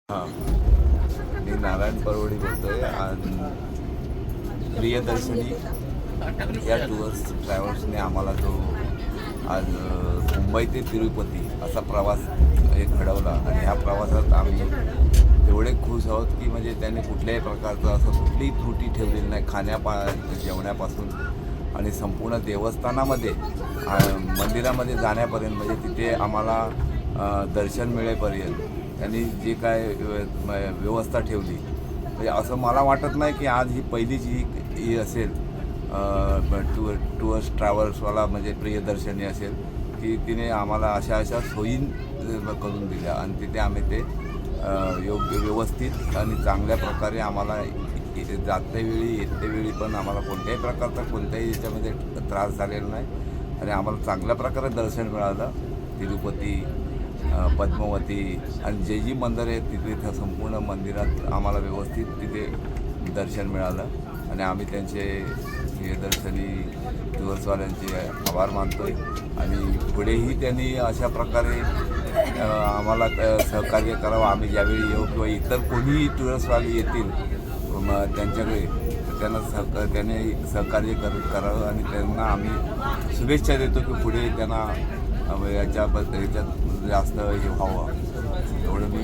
हां, मी नारायण परवडी बोलतोय आणि प्रियदर्शनी या टूर्स ट्रॅव्हल्सने आम्हाला जो आज मुंबई ते तिरुपती असा प्रवास एक घडवला आणि ह्या प्रवासात आम्ही एवढे खुश आहोत की म्हणजे त्याने कुठल्याही प्रकारचं असं कुठलीही त्रुटी ठेवलेली नाही, जेवण्यापासून आणि संपूर्ण देवस्थानामध्ये मंदिरामध्ये जाण्यापर्यंत म्हणजे तिथे आम्हाला दर्शन मिळेपर्यंत त्यांनी जे काय व्यवस्था ठेवली म्हणजे असं मला वाटत नाही की आज ही पहिलीच ही असेल टूर्स ट्रॅव्हल्सवाला म्हणजे प्रियदर्शनी असेल की तिने आम्हाला अशा सोयी करून दिल्या आणि तिथे आम्ही ते योग्य व्यवस्थित आणि चांगल्या प्रकारे आम्हाला जातेवेळी येतेवेळी पण आम्हाला कोणत्याही प्रकारचा कोणत्याही याच्यामध्ये त्रास झालेला नाही आणि आम्हाला चांगल्या प्रकारे दर्शन मिळालं. तिरुपती, पद्मावती आणि जी मंदिर आहेत तिथे संपूर्ण मंदिरात आम्हाला व्यवस्थित तिथे दर्शन मिळालं आणि आम्ही त्यांचे प्रियदर्शनी टूर्सवाल्यांचे आभार मानतो आहे आणि पुढेही त्यांनी अशा प्रकारे आम्हाला सहकार्य करावं. आम्ही ज्यावेळी येऊ किंवा इतर कोणीही टूरिस्टवाले येतील मग त्यांच्याकडे त्याने सहकार्य करावं आणि त्यांना आम्ही शुभेच्छा देतो की पुढे त्यांना याच्यात जास्त हे व्हावं एवढं मी